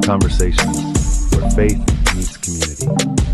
conversations where faith meets community.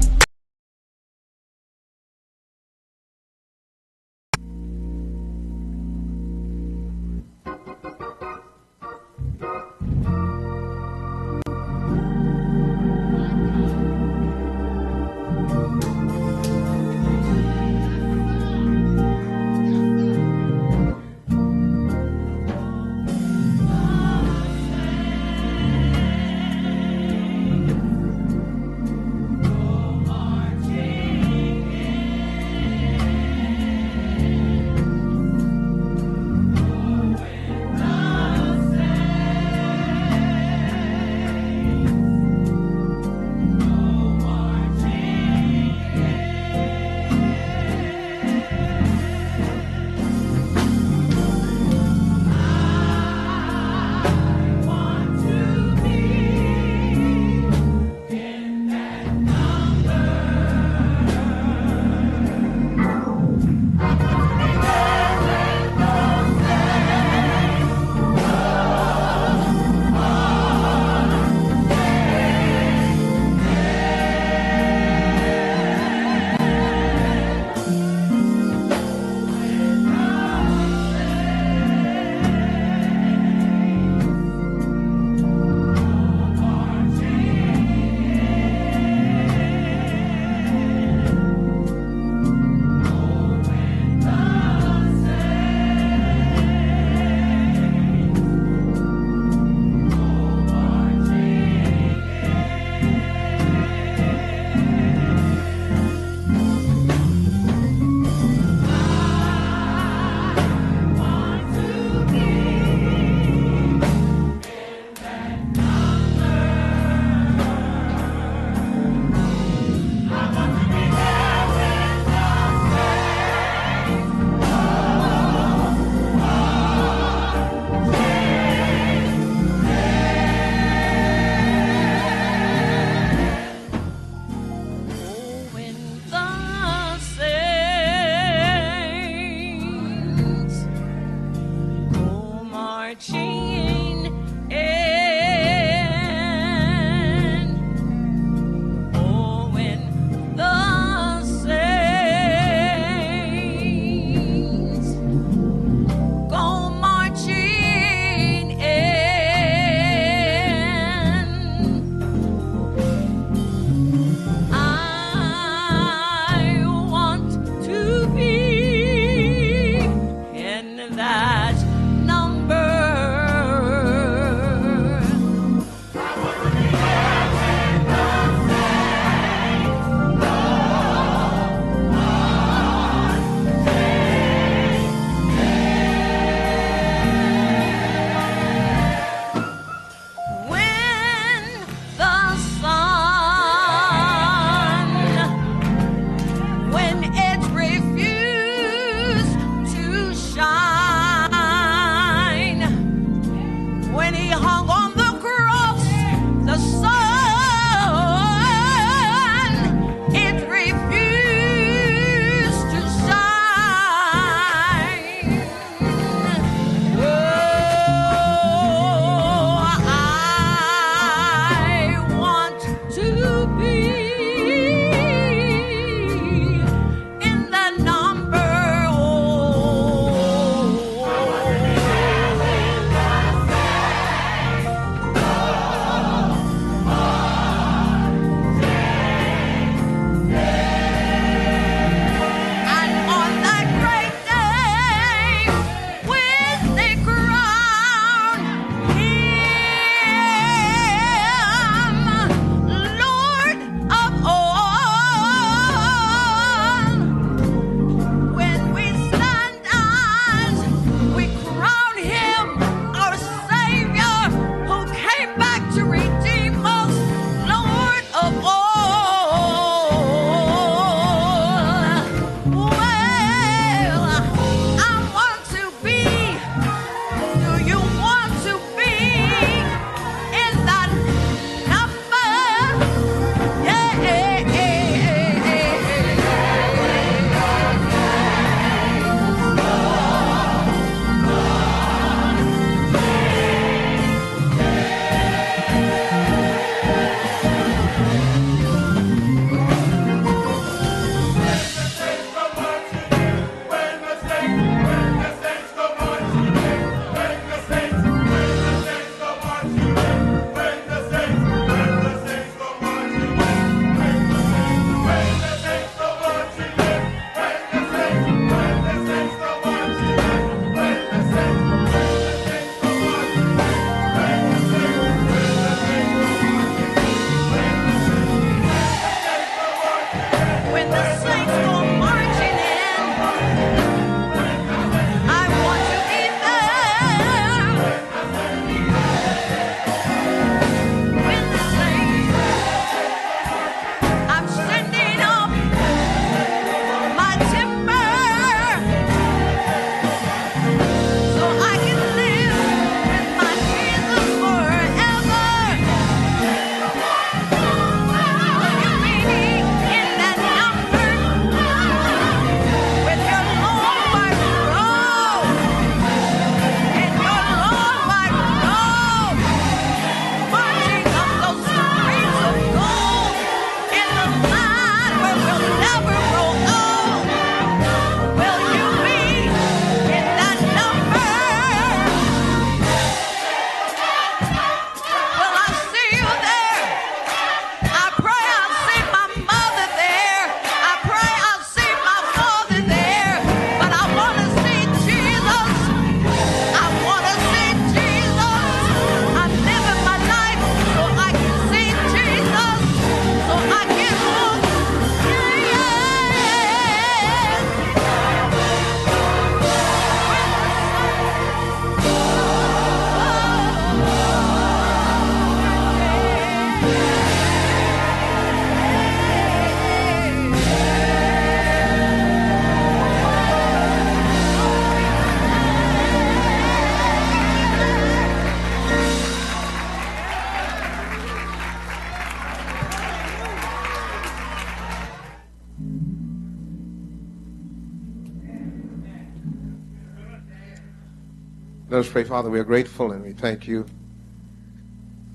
Let us pray. Father, we are grateful and we thank you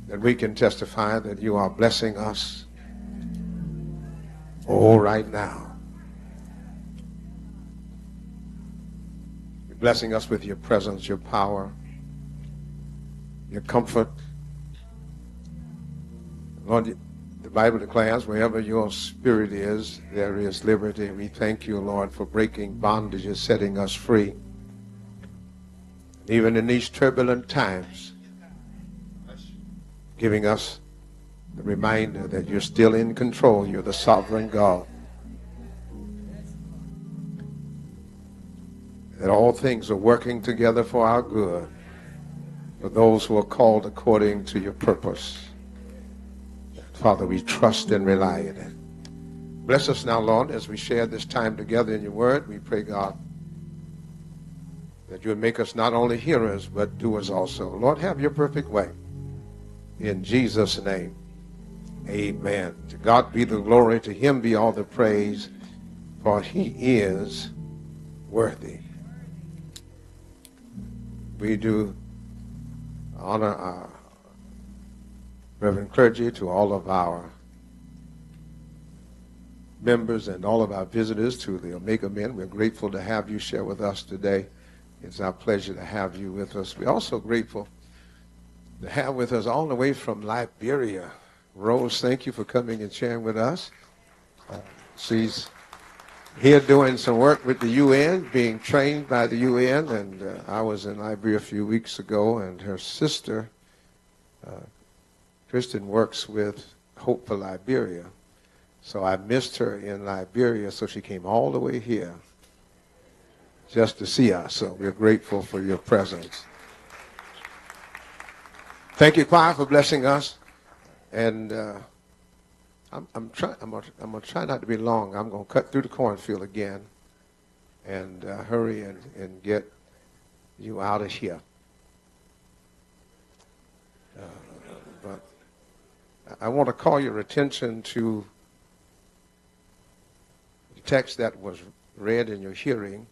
that we can testify that you are blessing us right now. You're blessing us with your presence, your power, your comfort. Lord, the Bible declares wherever your spirit is, there is liberty. We thank you, Lord, for breaking bondages, setting us free. Even in these turbulent times, giving us the reminder that you're still in control. You're the sovereign God. That all things are working together for our good, for those who are called according to your purpose. Father, we trust and rely on it. Bless us now, Lord, as we share this time together in your word. We pray, God, that you would make us not only hearers, but doers also. Lord, have your perfect way. In Jesus' name, amen. To God be the glory, to him be all the praise, for he is worthy. We do honor our Reverend clergy, to all of our members and all of our visitors, to the Omega Men. We're grateful to have you share with us today. It's our pleasure to have you with us. We're also grateful to have with us all the way from Liberia. Rose, thank you for coming and sharing with us. She's here doing some work with the UN, being trained by the UN, and I was in Liberia a few weeks ago, and her sister, Kristen, works with Hope for Liberia. So I missed her in Liberia, so she came all the way here just to see us. So we're grateful for your presence. Thank you, choir, for blessing us. And I'm gonna try not to be long. I'm gonna cut through the cornfield again and hurry and get you out of here. But I want to call your attention to the text that was read in your hearing.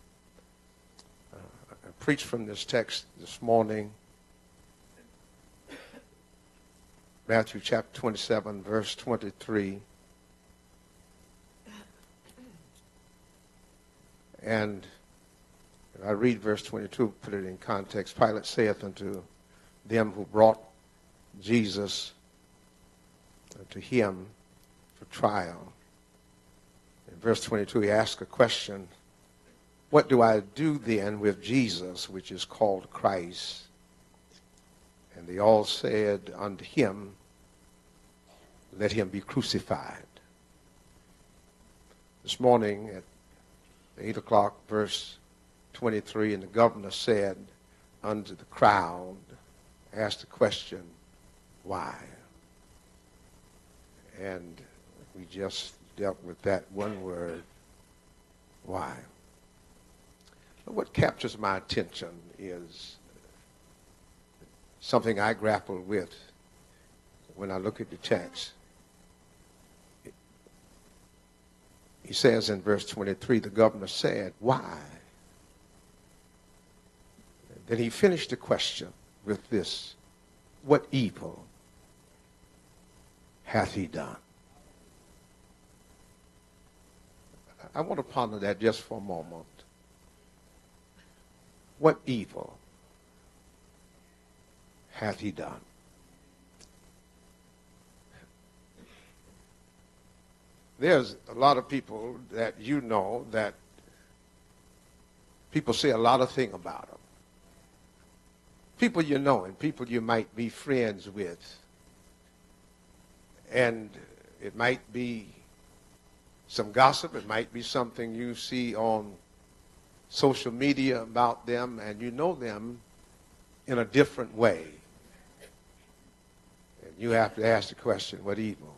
I preached from this text this morning, Matthew chapter 27, verse 23. And I read verse 22, put it in context. Pilate saith unto them who brought Jesus to him for trial. In verse 22, he asked a question, what do I do then with Jesus, which is called Christ? And they all said unto him, let him be crucified. This morning at 8 o'clock, verse 23, and the governor said unto the crowd, asked the question, why? And we just dealt with that one word, why? But what captures my attention is something I grapple with when I look at the text. He says in verse 23, the governor said, why? Then he finished the question with this, what evil hath he done? I want to ponder that just for a moment. What evil hath he done? There's a lot of people that you know that people say a lot of things about them. People you know and people you might be friends with. And it might be some gossip. It might be something you see on social media about them, and you know them in a different way. And you have to ask the question, what evil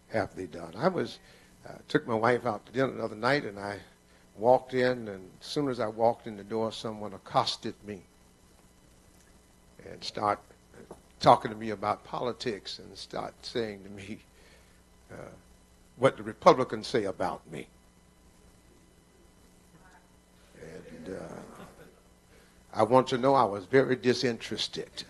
have they done? I took my wife out to dinner the other night, and I walked in, and as soon as I walked in the door, someone accosted me and start talking to me about politics and start saying to me what the Republicans say about me. And I want to know I was very disinterested.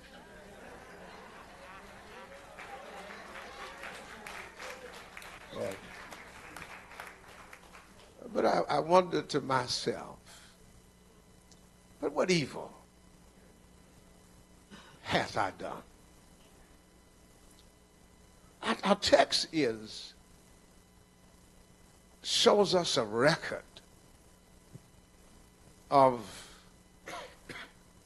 But I wondered to myself, but what evil hath I done? Our text shows us a record of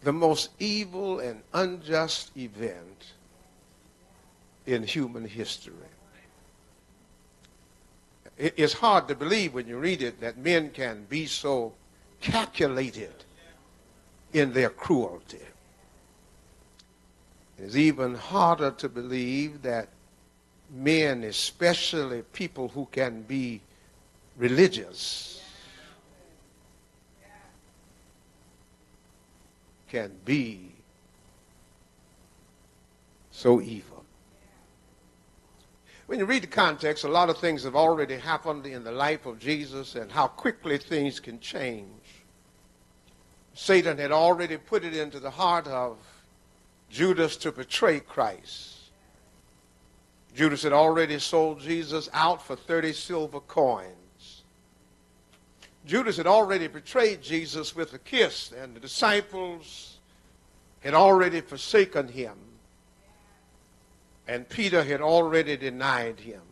the most evil and unjust event in human history. It's hard to believe when you read it that men can be so calculated in their cruelty. It's even harder to believe that men, especially people who can be religious, can be so evil. When you read the context, a lot of things have already happened in the life of Jesus and how quickly things can change. Satan had already put it into the heart of Judas to betray Christ. Judas had already sold Jesus out for 30 silver coins. Judas had already betrayed Jesus with a kiss, and the disciples had already forsaken him. And Peter had already denied him.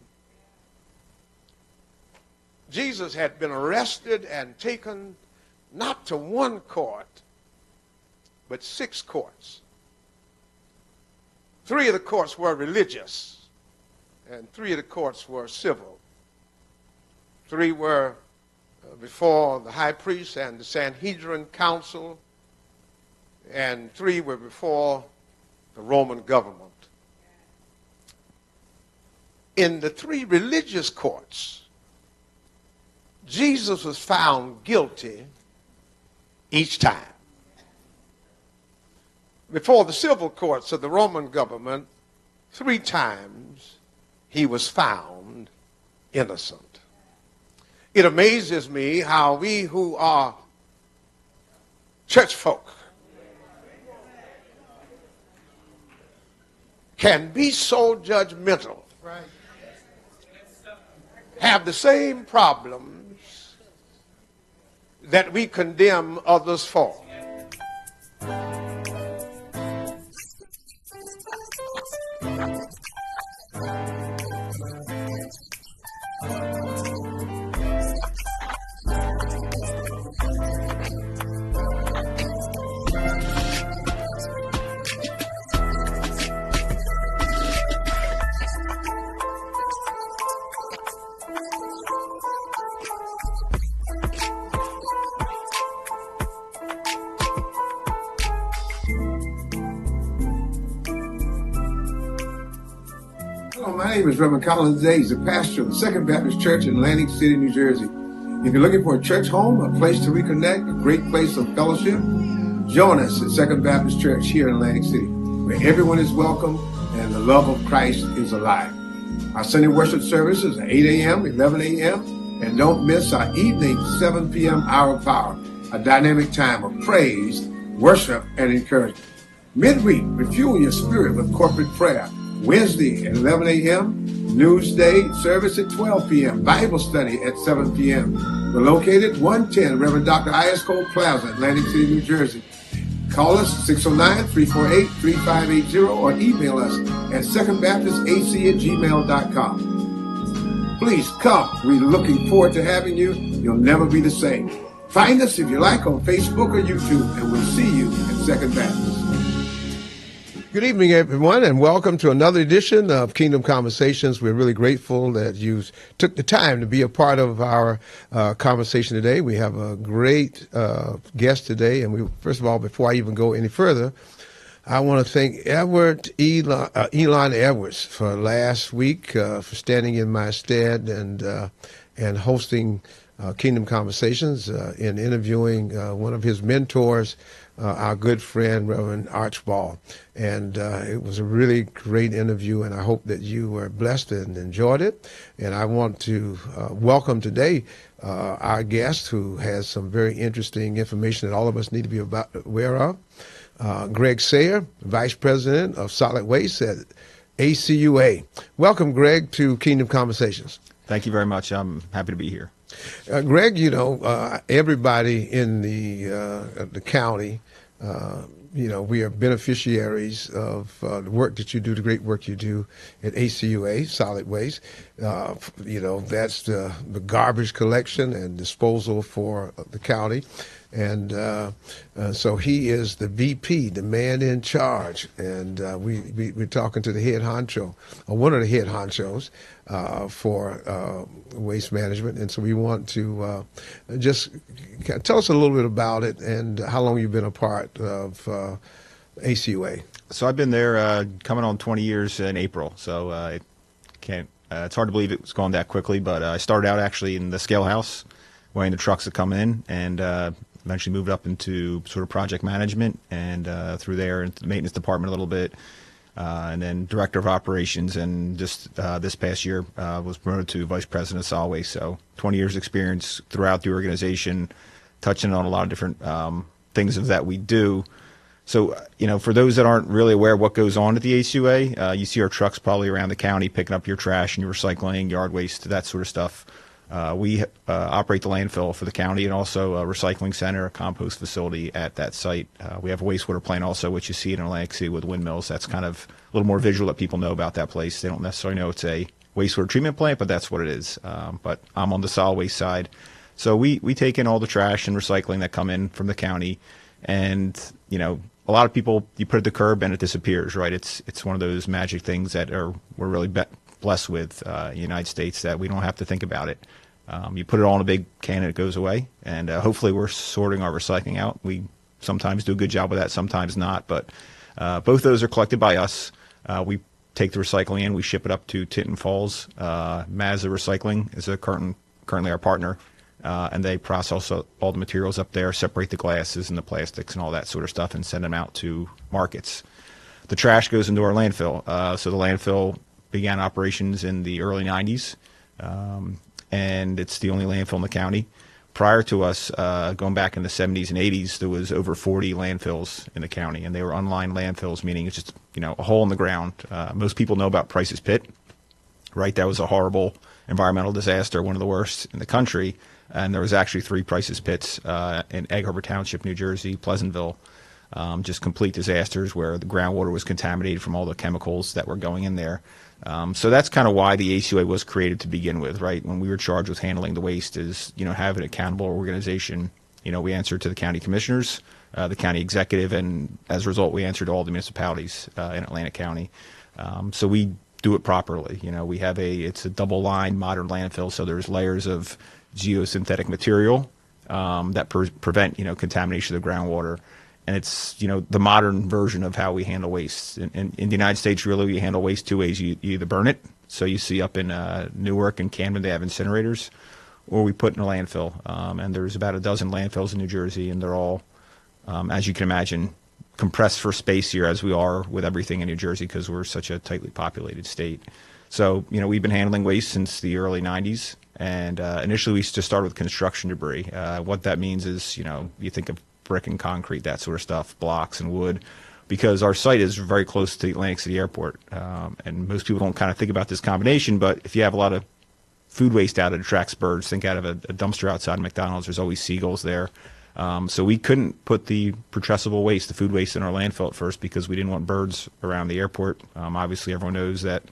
Jesus had been arrested and taken not to one court, but 6 courts. 3 of the courts were religious, and 3 of the courts were civil. 3 were before the high priest and the Sanhedrin council, and 3 were before the Roman government. In the 3 religious courts, Jesus was found guilty each time. Before the civil courts of the Roman government, 3 times he was found innocent. It amazes me how we who are church folk can be so judgmental, have the same problems that we condemn others for. My name is Reverend Collins Day. He's the pastor of the Second Baptist Church in Atlantic City, New Jersey. If you're looking for a church home, a place to reconnect, a great place of fellowship, join us at Second Baptist Church here in Atlantic City, where everyone is welcome and the love of Christ is alive. Our Sunday worship services are 8 a.m., 11 a.m., and don't miss our evening 7 p.m. hour of power, a dynamic time of praise, worship, and encouragement. Midweek, refuel your spirit with corporate prayer. Wednesday at 11 a.m., Newsday service at 12 p.m., Bible study at 7 p.m. We're located 110 Reverend Dr. I.S. Cole Plaza, Atlantic City, New Jersey. Call us 609-348-3580 or email us at secondbaptistac@gmail.com. Please come. We're looking forward to having you. You'll never be the same. Find us if you like on Facebook or YouTube, and we'll see you at Second Baptist. Good evening, everyone, and welcome to another edition of Kingdom Conversations. We're really grateful that you took the time to be a part of our conversation today. We have a great guest today, and first of all, before I even go any further, I want to thank Elon Edwards for last week for standing in my stead and hosting Kingdom Conversations in interviewing one of his mentors, our good friend, Reverend Archibald. And it was a really great interview, and I hope that you were blessed and enjoyed it. And I want to welcome today our guest, who has some very interesting information that all of us need to be aware of. Greg Sayer, Vice President of Solid Waste at ACUA. Welcome, Greg, to Kingdom Conversations. Thank you very much. I'm happy to be here. Greg, everybody in the county, we are beneficiaries of the work that you do, the great work you do at ACUA, Solid Waste. That's the garbage collection and disposal for the county. And so he is the VP, the man in charge. And we're talking to the head honcho, or one of the head honchos for waste management. And so we want to just tell us a little bit about it and how long you've been a part of ACUA. So I've been there coming on 20 years in April. So it's hard to believe it was gone that quickly, but I started out actually in the scale house, weighing the trucks that come in, and eventually moved up into sort of project management, and through there into the maintenance department a little bit, and then director of operations, and just this past year was promoted to vice president of solid waste. So 20 years experience throughout the organization, touching on a lot of different things of that we do. So, for those that aren't really aware of what goes on at the ACUA, you see our trucks probably around the county picking up your trash and your recycling, yard waste, that sort of stuff. We operate the landfill for the county, and also a recycling center, a compost facility at that site. We have a wastewater plant also, which you see in Atlantic City with windmills. That's kind of a little more visual that people know about that place. They don't necessarily know it's a wastewater treatment plant, but that's what it is. But I'm on the solid waste side. So we take in all the trash and recycling that come in from the county. And, a lot of people, you put it at the curb and it disappears, right? It's one of those magic things that we're really blessed with in the United States, that we don't have to think about it. You put it all in a big can and it goes away, and hopefully we're sorting our recycling out. We sometimes do a good job with that, sometimes not, but both those are collected by us. We take the recycling in, we ship it up to Tinton Falls. Mazda Recycling is currently our partner, and they process all the materials up there, separate the glasses and the plastics and all that sort of stuff, and send them out to markets. The trash goes into our landfill. So the landfill began operations in the early 90s. And it's the only landfill in the county. Prior to us, going back in the 70s and 80s, there was over 40 landfills in the county, and they were unlined landfills, meaning it's just a hole in the ground. Most people know about Price's Pit, right? That was a horrible environmental disaster, one of the worst in the country. And there was actually 3 Price's Pits in Egg Harbor Township, New Jersey, Pleasantville, just complete disasters where the groundwater was contaminated from all the chemicals that were going in there. So that's kind of why the ACUA was created to begin with, right? When we were charged with handling the waste, is, have an accountable organization. We answer to the county commissioners, the county executive, and as a result, we answer to all the municipalities in Atlantic County. So we do it properly. We have it's a double line modern landfill, so there's layers of geosynthetic material that prevent, contamination of the groundwater. And it's, the modern version of how we handle waste. In the United States, really, we handle waste 2 ways. You either burn it, so you see up in Newark and Camden, they have incinerators, or we put it in a landfill. And there's about a dozen landfills in New Jersey, and they're all, as you can imagine, compressed for space here, as we are with everything in New Jersey, because we're such a tightly populated state. So, we've been handling waste since the early 90s. And initially, we just started with construction debris. What that means is, you think of brick and concrete, that sort of stuff, blocks and wood, because our site is very close to the Atlantic City Airport. And most people don't kind of think about this combination, but if you have a lot of food waste out, it attracts birds. Think out of a dumpster outside McDonald's, there's always seagulls there. So we couldn't put the putrescible waste, the food waste, in our landfill at first because we didn't want birds around the airport. Obviously, everyone knows that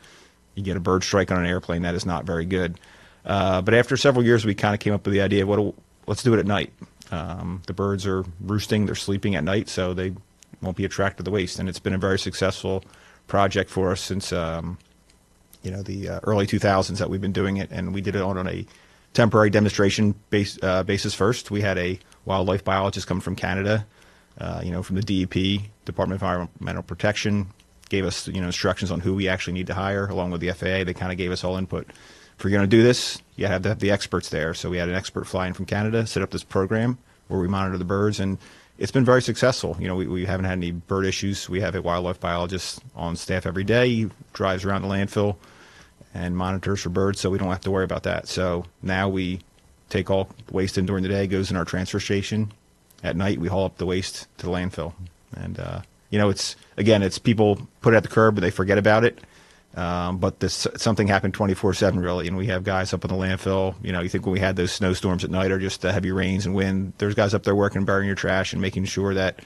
you get a bird strike on an airplane, that is not very good. But after several years, we kind of came up with the idea of let's do it at night. The birds are roosting, they're sleeping at night, so they won't be attracted to the waste. And it's been a very successful project for us since the early 2000s that we've been doing it. And we did it on a temporary demonstration basis first. We had a wildlife biologist come from Canada, from the DEP, Department of Environmental Protection, gave us instructions on who we actually need to hire, along with the FAA. They kind of gave us all input. if you're going to do this, you have to have the experts there. So we had an expert fly in from Canada, set up this program where we monitor the birds, and it's been very successful. You know, we haven't had any bird issues. We have a wildlife biologist on staff every day. He drives around the landfill and monitors for birds, so we don't have to worry about that. So now we take all waste in during the day, goes in our transfer station. At night, we haul up the waste to the landfill. And, you know, it's people put it at the curb, but they forget about it. But something happened 24/7 really, and we have guys up in the landfill. You know, you think when we had those snowstorms at night or just the heavy rains and wind, there's guys up there working, burying your trash and making sure that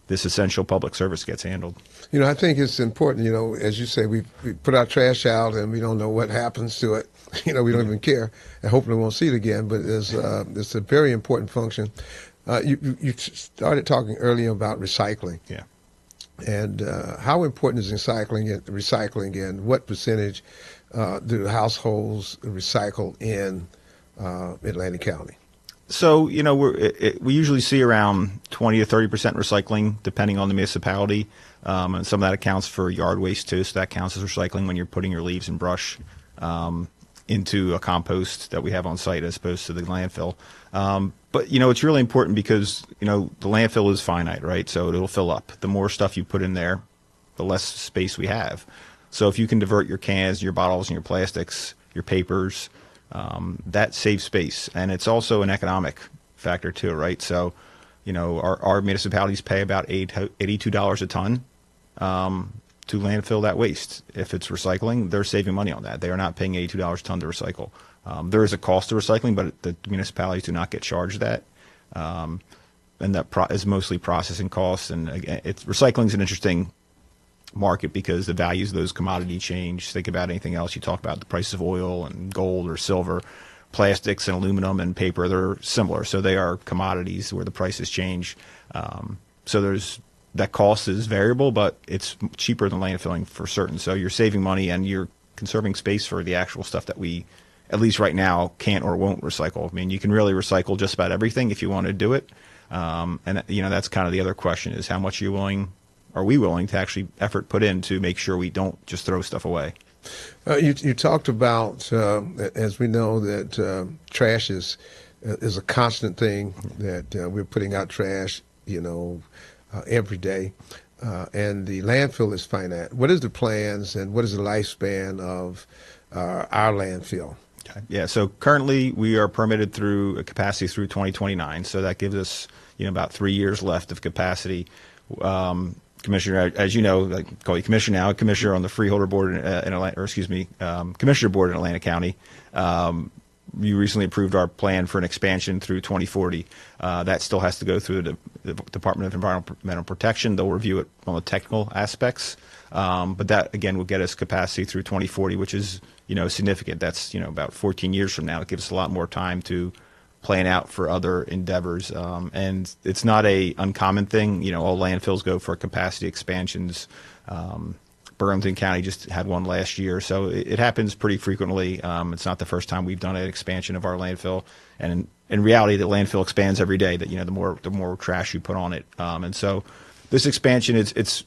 this essential public service gets handled. You know, I think it's important, you know, as you say, we put our trash out and we don't know what happens to it. You know, we don't even care, and hopefully we won't see it again, but it's a very important function. You started talking earlier about recycling. Yeah. And how important is recycling, and what percentage do households recycle in Atlantic County? So, you know, we usually see around 20 to 30% recycling, depending on the municipality. And some of that accounts for yard waste, too. So that counts as recycling when you're putting your leaves and brush into a compost that we have on site as opposed to the landfill. But, you know, it's really important because, you know, the landfill is finite, right? So it'll fill up. The more stuff you put in there, the less space we have. So if you can divert your cans, your bottles, and your plastics, your papers, that saves space. And it's also an economic factor too, right? So, you know, our municipalities pay about $82 a ton to landfill that waste. If it's recycling, they're saving money on that. They are not paying $82 a ton to recycle. There is a cost to recycling, but the municipalities do not get charged that. And that is mostly processing costs. And again, recycling is an interesting market because the values of those commodity change. Think about anything else. You talk about the price of oil and gold or silver, plastics and aluminum and paper. They're similar. So they are commodities where the prices change. So that cost is variable, but it's cheaper than landfilling for certain. So you're saving money and you're conserving space for the actual stuff that we, at least right now, can't or won't recycle. I mean, you can really recycle just about everything if you want to do it. And, you know, that's kind of the other question is how much are we willing to actually effort put in to make sure we don't just throw stuff away? You talked about, as we know, that trash is a constant thing, that we're putting out trash, you know, every day. And the landfill is finite. What is the plans and what is the lifespan of our landfill? Yeah, so currently we are permitted through a capacity through 2029, so that gives us, you know, about 3 years left of capacity. Commissioner, as you know, I call you Commissioner now, Commissioner on the Freeholder Board Commissioner Board in Atlantic County. You recently approved our plan for an expansion through 2040. That still has to go through the Department of Environmental Protection. They'll review it on the technical aspects. But that, again, will get us capacity through 2040, which is, you know, significant. That's, you know, about 14 years from now. It gives us a lot more time to plan out for other endeavors. And it's not a uncommon thing. You know, all landfills go for capacity expansions. Burlington County just had one last year, so it happens pretty frequently. It's not the first time we've done an expansion of our landfill, and in reality, the landfill expands every day. That, you know, the more trash you put on it, and so this expansion it's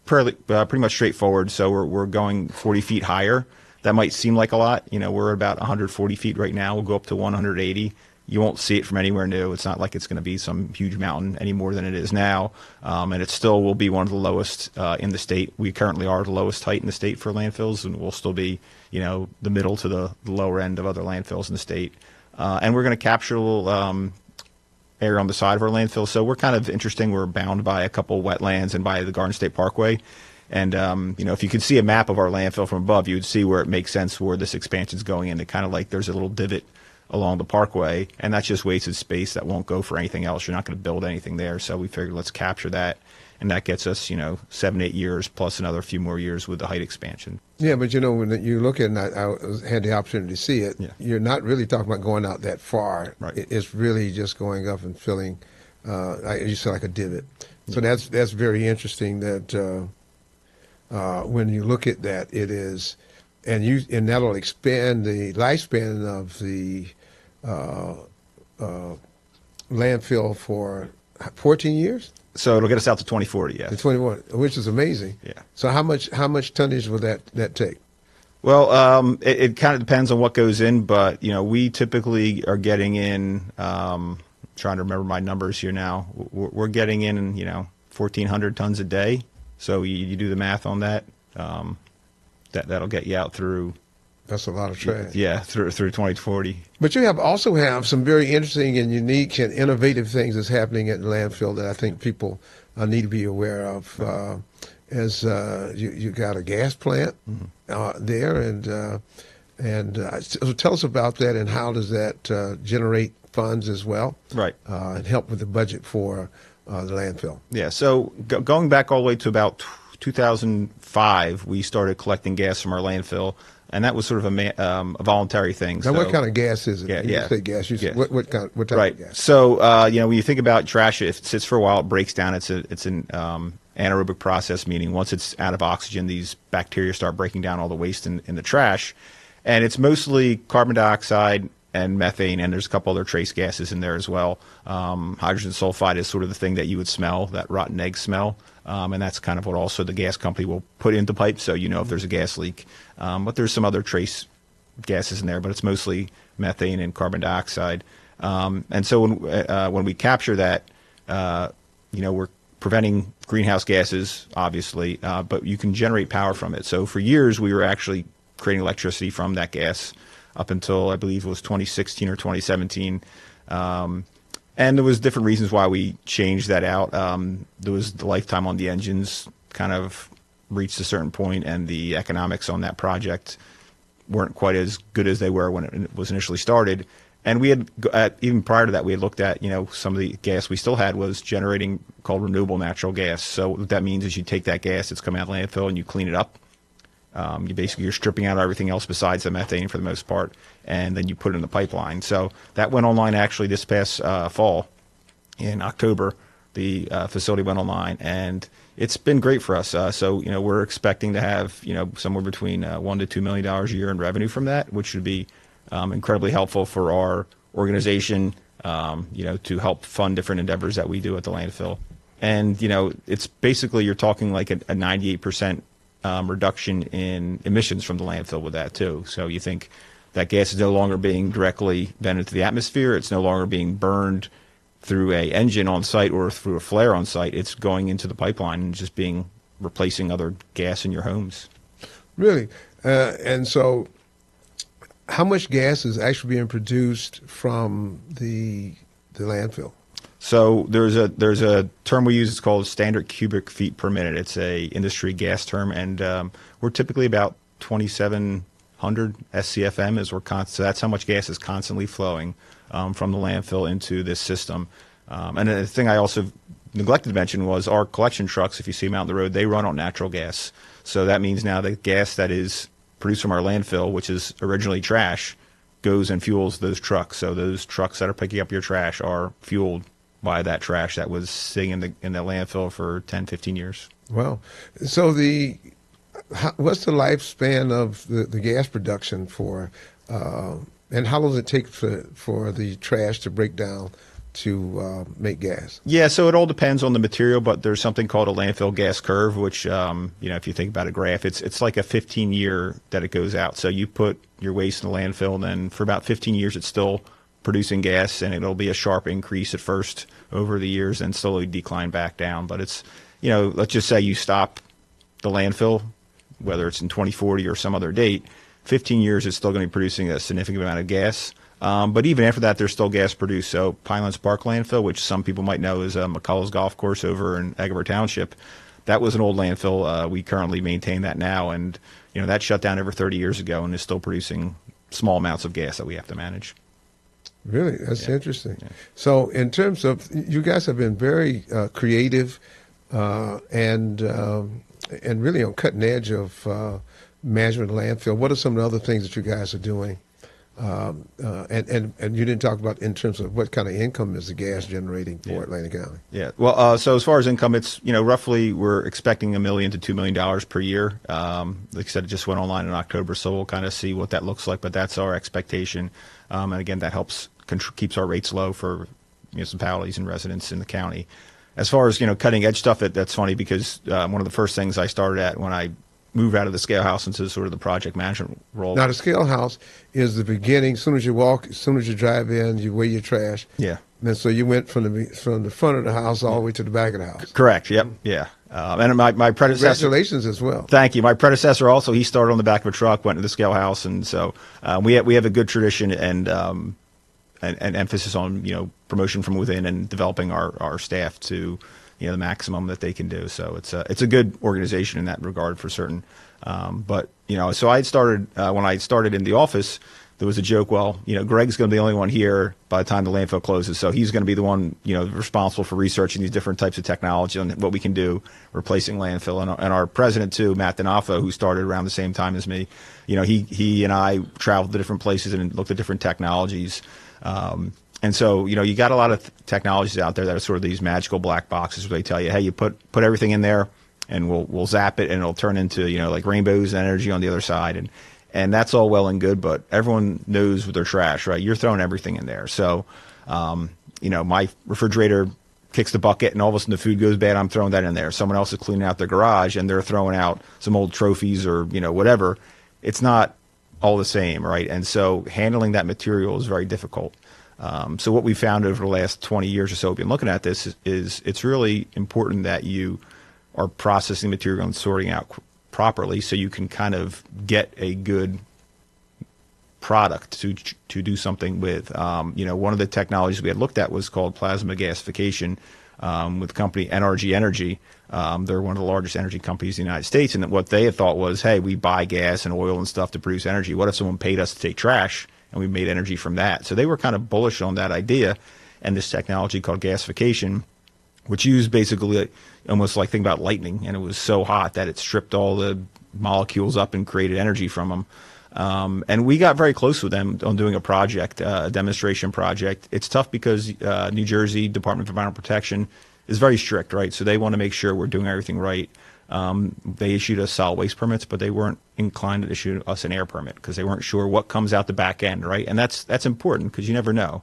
pretty much straightforward. So we're going 40 feet higher. That might seem like a lot. You know, we're about 140 feet right now. We'll go up to 180. You won't see it from anywhere new. It's not like it's going to be some huge mountain any more than it is now. And it still will be one of the lowest in the state. We currently are the lowest height in the state for landfills, and we'll still be, you know, the middle to the lower end of other landfills in the state. And we're going to capture a little area on the side of our landfill. So we're kind of interesting. We're bound by a couple wetlands and by the Garden State Parkway. And, you know, if you could see a map of our landfill from above, you would see where it makes sense where this expansion is going in. It kind of like there's a little divot along the parkway, and that's just wasted space that won't go for anything else. You're not going to build anything there. So we figured let's capture that, and that gets us, you know, 7-8 years plus another few more years with the height expansion. Yeah, but you know, when you look at it, I had the opportunity to see it, You're not really talking about going out that far. Right. It's really just going up and filling, you said, like a divot. So that's very interesting that when you look at that, it is, and that'll expand the lifespan of the landfill for 14 years. So it'll get us out to 2040, yes. To 21, which is amazing. Yeah. So how much tonnage will that take? Well, it kind of depends on what goes in, but we typically are getting in. Trying to remember my numbers here now. We're getting in 1,400 tons a day. So you do the math on that. That'll get you out through. That's a lot of trash. Yeah, through 2040. But you also have some very interesting and unique and innovative things that's happening at the landfill that I think people need to be aware of. As you got a gas plant there, and so tell us about that, and how does that generate funds as well, right? And help with the budget for the landfill. Yeah. So going back all the way to about 2005, we started collecting gas from our landfill. And that was sort of a voluntary thing. Now, what kind of gas is it? Yeah, you say gas. What type of gas? So, when you think about trash, if it sits for a while, it breaks down. It's an anaerobic process, meaning once it's out of oxygen, these bacteria start breaking down all the waste in the trash. And it's mostly carbon dioxide and methane, and there's a couple other trace gases in there as well. Hydrogen sulfide is sort of the thing that you would smell, that rotten egg smell. And that's kind of what also the gas company will put into pipes, so if there's a gas leak. But there's some other trace gases in there, but it's mostly methane and carbon dioxide. And so when we capture that, we're preventing greenhouse gases, obviously, but you can generate power from it. So for years, we were actually creating electricity from that gas up until, I believe it was 2016 or 2017. And there was different reasons why we changed that out. There was the lifetime on the engines kind of reached a certain point, and the economics on that project weren't quite as good as they were when it was initially started. And we had, even prior to that, we had looked at, some of the gas we still had was generating called renewable natural gas. So what that means is you take that gas that's coming out of landfill and you clean it up. You're stripping out everything else besides the methane for the most part, and then you put it in the pipeline. So that went online actually this past fall in October. The facility went online, and it's been great for us. So we're expecting to have somewhere between $1 to $2 million a year in revenue from that, which would be incredibly helpful for our organization. To help fund different endeavors that we do at the landfill. And it's basically you're talking like a 98%. Reduction in emissions from the landfill with that too. So you think that gas is no longer being directly vented to the atmosphere. It's no longer being burned through a engine on site or through a flare on site. It's going into the pipeline and just replacing other gas in your homes. Really? And so how much gas is actually being produced from the landfill? So there's a term we use. It's called standard cubic feet per minute. It's a industry gas term, and we're typically about 2,700 SCFM. So that's how much gas is constantly flowing from the landfill into this system. And the thing I also neglected to mention was our collection trucks. If you see them out on the road, they run on natural gas. So that means now the gas that is produced from our landfill, which is originally trash, goes and fuels those trucks. So those trucks that are picking up your trash are fueled by that trash that was sitting in the landfill for 10, 15 years. Wow. So what's the lifespan of the gas production for, and how long does it take for the trash to break down to make gas? Yeah, so it all depends on the material, but there's something called a landfill gas curve, which, if you think about a graph, it's like a 15-year that it goes out. So you put your waste in the landfill, and then for about 15 years it's still producing gas, and it'll be a sharp increase at first over the years and slowly decline back down. But it's, let's just say you stop the landfill, whether it's in 2040 or some other date, 15 years it's still going to be producing a significant amount of gas. But even after that, there's still gas produced. So Pinelands Park landfill, which some people might know is McCullough's Golf Course over in Egbert Township, that was an old landfill. We currently maintain that now, and that shut down over 30 years ago and is still producing small amounts of gas that we have to manage. Really? That's interesting. Yeah. So in terms of, you guys have been very creative and really on cutting edge of management of landfill. What are some of the other things that you guys are doing? And you didn't talk about in terms of what kind of income is the gas generating for Atlantic County? Yeah. Well, so as far as income, it's, roughly we're expecting $1 million to $2 million per year. Like I said, it just went online in October, so we'll kind of see what that looks like, but that's our expectation. And again, that keeps our rates low for municipalities and residents in the county. As far as, cutting edge stuff, that's funny because one of the first things I started at when I move out of the scale house into sort of the project management role. Now, the scale house is the beginning. As soon as you walk, as soon as you drive in, you weigh your trash. Yeah. And so you went from the front of the house all the way to the back of the house. Correct. Yep. Yeah. And my predecessor. Congratulations as well. Thank you. My predecessor also, he started on the back of a truck, went to the scale house, and so we have a good tradition and emphasis on promotion from within and developing our staff to the maximum that they can do. So it's a good organization in that regard for certain. But so I had started when I started in the office. There was a joke, well, Greg's going to be the only one here by the time the landfill closes, so he's going to be the one, responsible for researching these different types of technology and what we can do replacing landfill. And our president too, Matt D'Onofrio, who started around the same time as me, he and I traveled to different places and looked at different technologies. And so, you got a lot of technologies out there that are sort of these magical black boxes where they tell you, hey, you put everything in there and we'll zap it and it'll turn into, like rainbows and energy on the other side. And that's all well and good, but everyone knows with their trash, right? You're throwing everything in there. So, my refrigerator kicks the bucket and all of a sudden the food goes bad. I'm throwing that in there. Someone else is cleaning out their garage and they're throwing out some old trophies or, whatever. It's not all the same, right? And so handling that material is very difficult. So what we found over the last 20 years or so, we've been looking at this is it's really important that you are processing material and sorting out properly so you can kind of get a good product to do something with. One of the technologies we had looked at was called plasma gasification with the company NRG Energy. They're one of the largest energy companies in the United States, and what they had thought was, hey, we buy gas and oil and stuff to produce energy. What if someone paid us to take trash and we made energy from that? So they were kind of bullish on that idea, and this technology called gasification, which used basically almost like think about lightning, and it was so hot that it stripped all the molecules up and created energy from them. And we got very close with them on doing a project, a demonstration project. It's tough because New Jersey Department of Environmental Protection is very strict, right? So they want to make sure we're doing everything right. They issued us solid waste permits, but they weren't inclined to issue us an air permit because they weren't sure what comes out the back end, right? And that's important because you never know.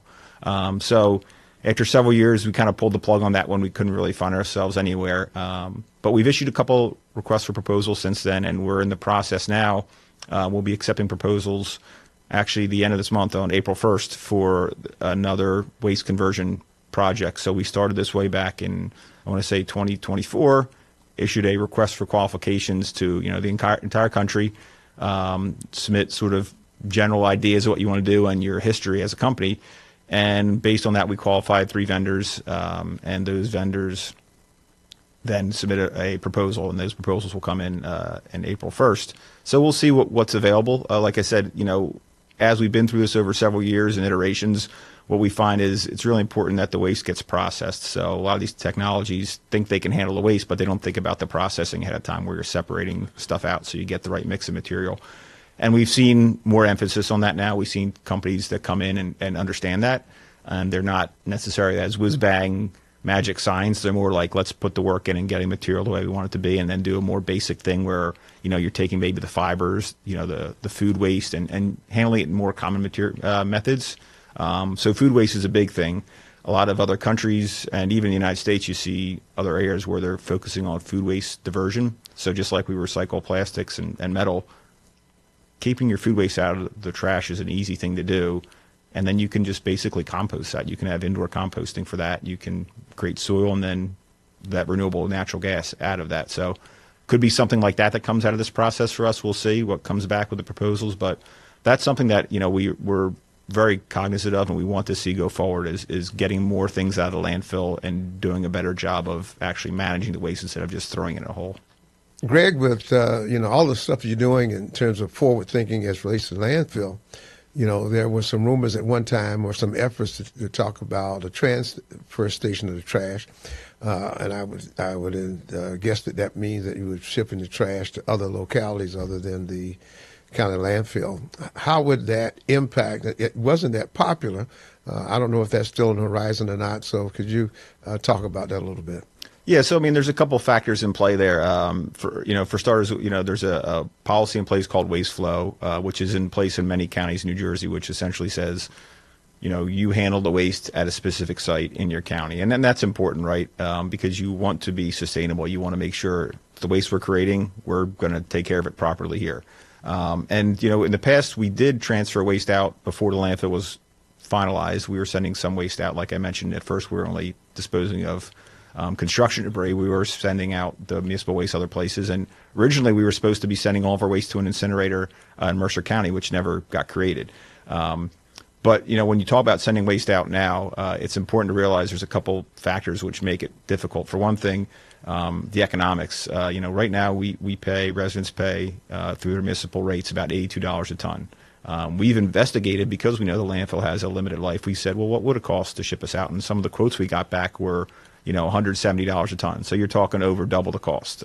So after several years, we kind of pulled the plug on that one. We couldn't really find ourselves anywhere. But we've issued a couple requests for proposals since then, and we're in the process now. We'll be accepting proposals actually the end of this month on April 1st for another waste conversion project. So we started this way back in, I want to say 2024, issued a request for qualifications to the entire country, submit sort of general ideas of what you want to do and your history as a company. And based on that, we qualified 3 vendors, and those vendors then submitted a proposal, and those proposals will come in April 1st. So we'll see what's available. Like I said, as we've been through this over several years and iterations, what we find is it's really important that the waste gets processed. So a lot of these technologies think they can handle the waste, but they don't think about the processing ahead of time where you're separating stuff out so you get the right mix of material. And we've seen more emphasis on that now. We've seen companies that come in and understand that, and they're not necessarily as whiz-bang magic science. They're more like, let's put the work in and getting material the way we want it to be, and then do a more basic thing where you're taking maybe the fibers, the food waste, and handling it in more common methods. So food waste is a big thing. A lot of other countries, and even in the United States, you see other areas where they're focusing on food waste diversion. So just like we recycle plastics and metal, keeping your food waste out of the trash is an easy thing to do. And then you can just basically compost that. You can have indoor composting for that. You can create soil and then that renewable natural gas out of that. So could be something like that comes out of this process for us. We'll see what comes back with the proposals. But that's something that, we're very cognizant of and we want to see go forward is getting more things out of the landfill and doing a better job of actually managing the waste instead of just throwing it in a hole. Greg, with all the stuff you're doing in terms of forward thinking as relates to landfill, there were some rumors at one time or some efforts to talk about a transfer station of the trash, and I would guess that means that you would shipping the trash to other localities other than the county landfill. How would that impact? It wasn't that popular. I don't know if that's still on the horizon or not. So could you talk about that a little bit? Yeah, so there's a couple factors in play there. For starters, there's a policy in place called waste flow, which is in place in many counties in New Jersey, which essentially says, you handle the waste at a specific site in your county, and then that's important, right? Because you want to be sustainable. You want to make sure the waste we're creating, we're going to take care of it properly here. And, in the past, we did transfer waste out before the landfill was finalized. We were sending some waste out. Like I mentioned, at first we were only disposing of construction debris. We were sending out the municipal waste other places. And originally we were supposed to be sending all of our waste to an incinerator in Mercer County, which never got created. But, when you talk about sending waste out now, it's important to realize there's a couple factors which make it difficult. For one thing, the economics. Right now residents pay through their municipal rates about $82 a ton. We've investigated, because we know the landfill has a limited life. We said, well, what would it cost to ship us out? And some of the quotes we got back were, $170 a ton. So you're talking over double the cost.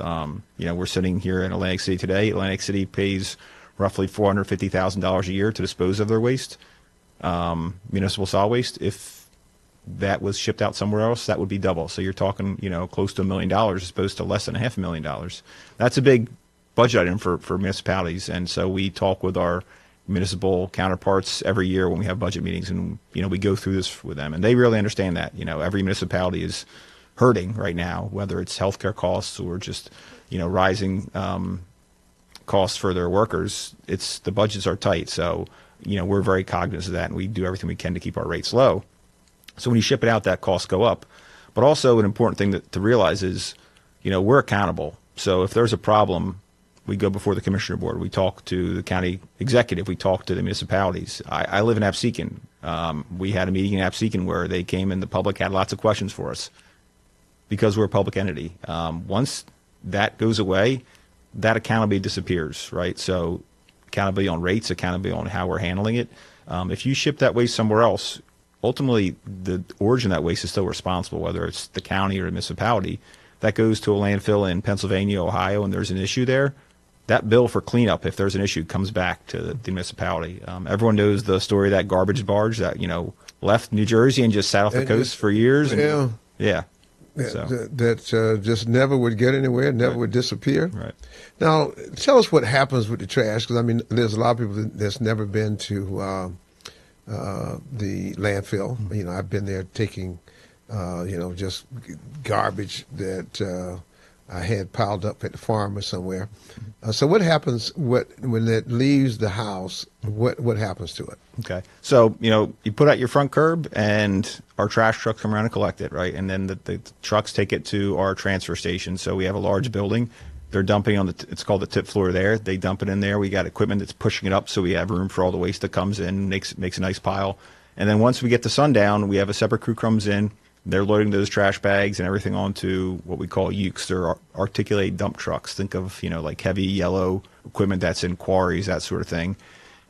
We're sitting here in Atlantic City today. Atlantic City pays roughly $450,000 a year to dispose of their waste, municipal solid waste. If that was shipped out somewhere else, that would be double. So you're talking, close to $1 million as opposed to less than $500,000. That's a big budget item for municipalities. And so we talk with our municipal counterparts every year when we have budget meetings, and we go through this with them, and they really understand that. Every municipality is hurting right now, whether it's healthcare costs or just rising costs for their workers. It's the budgets are tight, so we're very cognizant of that, and we do everything we can to keep our rates low. So when you ship it out, that costs go up. But also an important thing to realize is we're accountable. So if there's a problem, we go before the commissioner board. We talk to the county executive. We talk to the municipalities. I live in Absecon. We had a meeting in Absecon where they came and the public had lots of questions for us because we're a public entity. Once that goes away, that accountability disappears, right? So accountability on rates, accountability on how we're handling it. If you ship that waste somewhere else, ultimately the origin of that waste is still responsible, whether it's the county or the municipality. That goes to a landfill in Pennsylvania, Ohio, and there's an issue there. That bill for cleanup, if there's an issue, comes back to the municipality. Everyone knows the story of that garbage barge that, left New Jersey and just sat off the coast for years. And, yeah. So. That just never would get anywhere, never would disappear. Right. Now, tell us what happens with the trash, because, there's a lot of people that's never been to the landfill. Mm-hmm. I've been there taking, just garbage that I had piled up at the farm or somewhere. So what happens when it leaves the house? What happens to it? Okay. So, you put out your front curb and our trash trucks come around and collect it, right? And then the trucks take it to our transfer station. So we have a large building. They're dumping on it's called the tip floor there. They dump it in there. We got equipment that's pushing it up so we have room for all the waste that comes in, makes a nice pile. And then once we get to sundown, we have a separate crew comes in. They're loading those trash bags and everything onto what we call ukes. They're articulated dump trucks. Think of, like heavy yellow equipment that's in quarries, that sort of thing.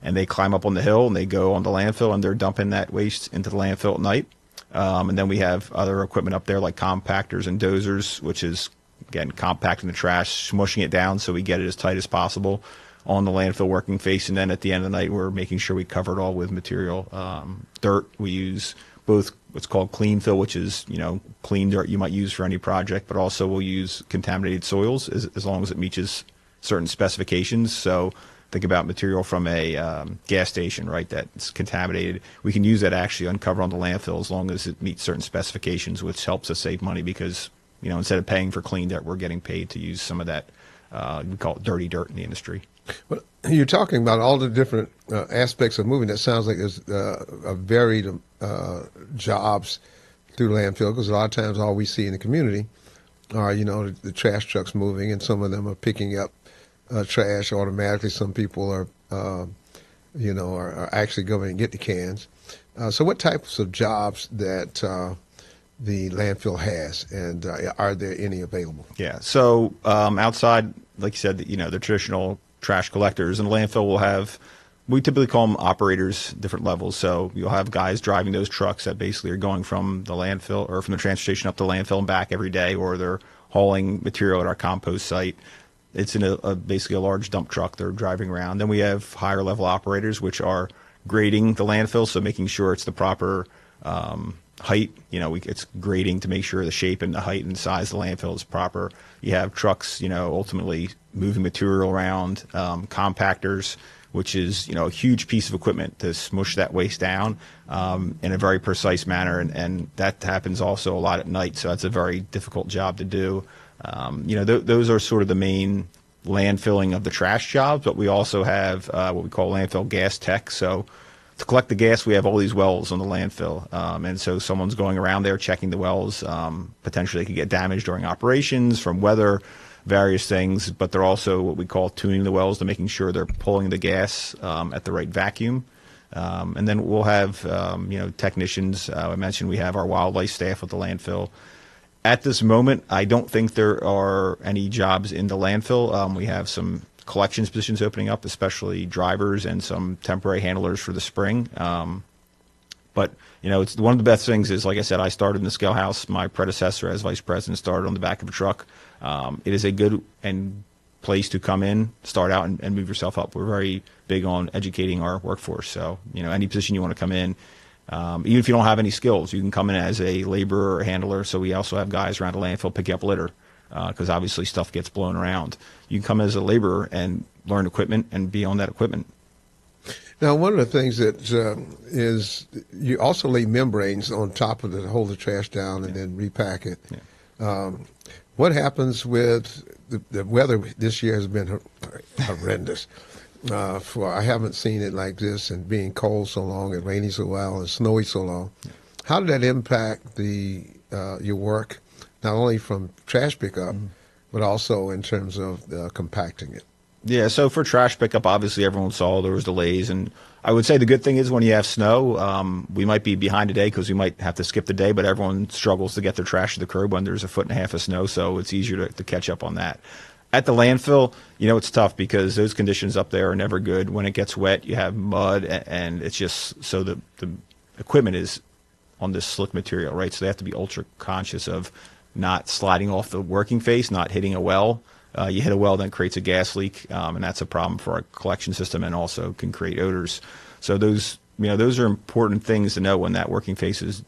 And they climb up on the hill and they go on the landfill and they're dumping that waste into the landfill at night. And then we have other equipment up there like compactors and dozers, which is, again, compacting the trash, smushing it down so we get it as tight as possible on the landfill working face. And then at the end of the night, we're making sure we cover it all with material. Dirt, we use both what's called clean fill, which is, clean dirt you might use for any project, but also we'll use contaminated soils as long as it meets certain specifications. So think about material from a gas station, right, that's contaminated. We can use that actually uncover on the landfill as long as it meets certain specifications, which helps us save money because, instead of paying for clean dirt, we're getting paid to use some of that, we call it dirty dirt in the industry. Well, you're talking about all the different aspects of moving. That sounds like there's a varied jobs through landfill, because a lot of times all we see in the community are, the trash trucks moving, and some of them are picking up trash automatically. Some people are, are actually going and get the cans. So what types of jobs that the landfill has, and are there any available? Yeah. So outside, like you said, the traditional trash collectors, and the landfill will have, we typically call them operators, different levels. So you'll have guys driving those trucks that basically are going from the landfill or from the transfer station up to the landfill and back every day, or they're hauling material at our compost site. It's in basically a large dump truck they're driving around. Then we have higher level operators, which are grading the landfill, so making sure it's the proper height. It's grading to make sure the shape and the height and size of the landfill is proper. You have trucks, ultimately moving material around, compactors, which is, a huge piece of equipment to smush that waste down in a very precise manner. And that happens also a lot at night. So that's a very difficult job to do. Those are sort of the main landfilling of the trash jobs, but we also have what we call landfill gas tech. So to collect the gas, we have all these wells on the landfill. And so someone's going around there checking the wells. Potentially they could get damaged during operations from weather, various things, but they're also what we call tuning the wells to making sure they're pulling the gas at the right vacuum. And then we'll have, technicians. I mentioned we have our wildlife staff at the landfill. At this moment, I don't think there are any jobs in the landfill. We have some collections positions opening up, especially drivers and some temporary handlers for the spring. But it's one of the best things is, like I said, I started in the scale house. My predecessor as vice president started on the back of a truck. It is a good place to come in, start out, and move yourself up. We're very big on educating our workforce. So, any position you want to come in, even if you don't have any skills, you can come in as a laborer or handler. So we also have guys around the landfill picking up litter because obviously stuff gets blown around. You can come as a laborer and learn equipment and be on that equipment. Now, one of the things that is you also lay membranes on top of it to hold the trash down and then repack it. Yeah. What happens with the weather this year has been horrendous. I haven't seen it like this, and being cold so long and rainy so well and snowy so long. Yeah. How did that impact your work, not only from trash pickup, but also in terms of compacting it? Yeah, so for trash pickup, obviously everyone saw there was delays, and I would say the good thing is when you have snow, we might be behind a day because we might have to skip the day, but everyone struggles to get their trash to the curb when there's 1.5 feet of snow, so it's easier to catch up on that. At the landfill, it's tough because those conditions up there are never good. When it gets wet, you have mud, and it's just so the equipment is on this slick material, right? So they have to be ultra conscious of not sliding off the working face, not hitting a well. You hit a well, then it creates a gas leak, and that's a problem for our collection system and also can create odors. So those are important things to know when that working face is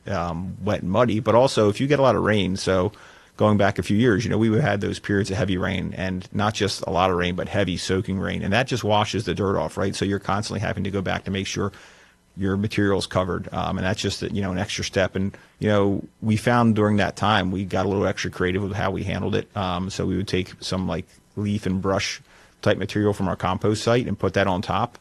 wet and muddy. But also if you get a lot of rain, so going back a few years, we had those periods of heavy rain, and not just a lot of rain, but heavy soaking rain, and that just washes the dirt off, right? So you're constantly having to go back to make sure your material's covered, and that's just an extra step. And we found during that time we got a little extra creative with how we handled it. So we would take some like leaf and brush type material from our compost site and put that on top.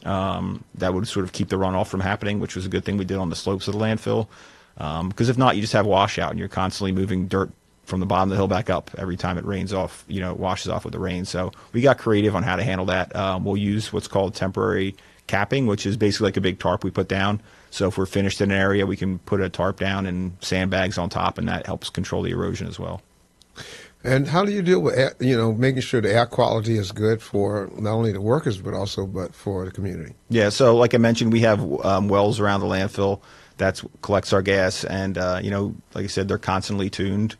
That would sort of keep the runoff from happening, which was a good thing we did on the slopes of the landfill. Because if not, you just have washout, and you're constantly moving dirt from the bottom of the hill back up every time it rains off. It washes off with the rain. So we got creative on how to handle that. We'll use what's called temporary capping, which is basically like a big tarp we put down. So if we're finished in an area, we can put a tarp down and sandbags on top, and that helps control the erosion as well. And how do you deal with, making sure the air quality is good for not only the workers, but for the community? Yeah, so like I mentioned, we have wells around the landfill that collects our gas, and, like I said, they're constantly tuned.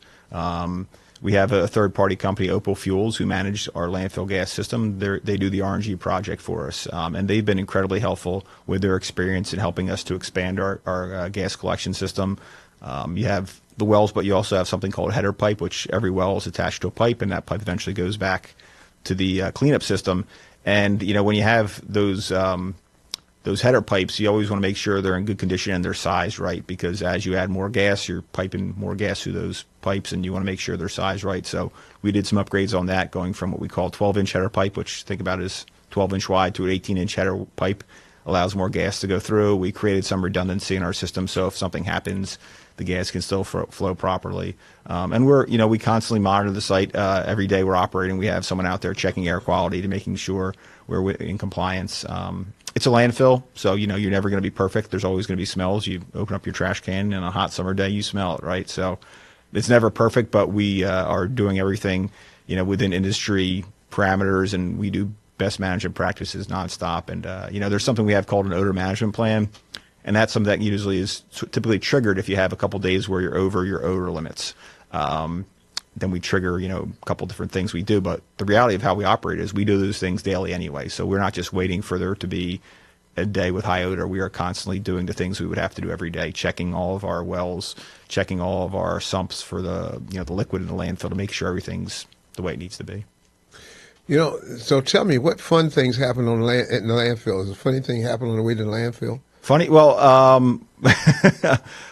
We have a third-party company, Opal Fuels, who manage our landfill gas system. They do the RNG project for us, and they've been incredibly helpful with their experience in helping us to expand our gas collection system. You have the wells, but you also have something called header pipe, which every well is attached to a pipe, and that pipe eventually goes back to the cleanup system. And when you have those header pipes, you always want to make sure they're in good condition and they're sized right, because as you add more gas, you're piping more gas through those pipes, and you want to make sure they're sized right. So we did some upgrades on that, going from what we call 12-inch header pipe, which think about it as 12-inch wide, to an 18-inch header pipe. Allows more gas to go through. We created some redundancy in our system, so if something happens, the gas can still flow properly. And we constantly monitor the site. Every day we're operating, we have someone out there checking air quality to making sure we're in compliance. It's a landfill, so you're never going to be perfect. There's always going to be smells. You open up your trash can on a hot summer day, you smell it, right? So it's never perfect, but we are doing everything within industry parameters, and we do best management practices nonstop. And there's something we have called an odor management plan, and that's something that usually is typically triggered if you have a couple days where you're over your odor limits. Then we trigger, a couple different things we do. But the reality of how we operate is we do those things daily anyway. So we're not just waiting for there to be a day with high odor. We are constantly doing the things we would have to do every day, checking all of our wells, checking all of our sumps for the liquid in the landfill to make sure everything's the way it needs to be. So tell me, what fun things happen in the landfill? Is a funny thing happen on the way to the landfill? Funny, well,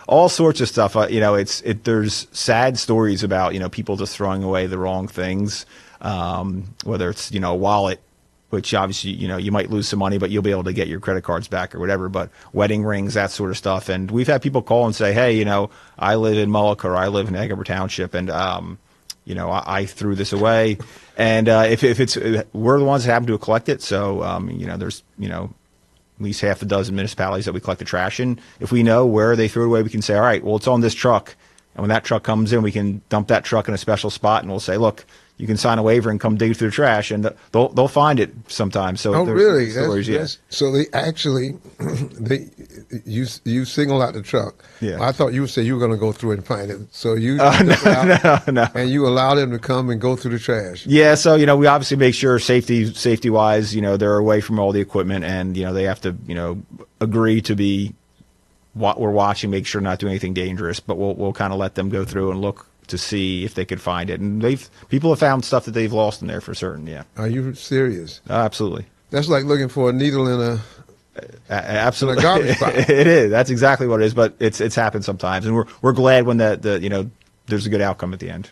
all sorts of stuff. There's sad stories about people just throwing away the wrong things. Whether it's a wallet, which obviously you might lose some money, but you'll be able to get your credit cards back or whatever. But wedding rings, that sort of stuff. And we've had people call and say, hey, I live in Mullica or I live in Egg Harbor Township, and I threw this away. And if it's we're the ones that happen to collect it, so there's at least half a dozen municipalities that we collect the trash in. If we know where they threw it away, we can say, all right, well, it's on this truck. And when that truck comes in, we can dump that truck in a special spot, and we'll say, look, you can sign a waiver and come dig through the trash, and they'll find it sometimes. So oh, really? Stories, so they actually, you single out the truck. Yeah. I thought you would say you were going to go through and find it. So you no, and you allow them to come and go through the trash. Yeah. So we obviously make sure safety wise, they're away from all the equipment, and they have to agree to be what we're watching, make sure not doing anything dangerous. But we'll kind of let them go through and look to see if they could find it. And people have found stuff that they've lost in there for certain. Yeah. Are you serious? Absolutely. That's like looking for a needle in absolutely in a garbage pile. It is. That's exactly what it is. But it's happened sometimes, and we're glad when there's a good outcome at the end.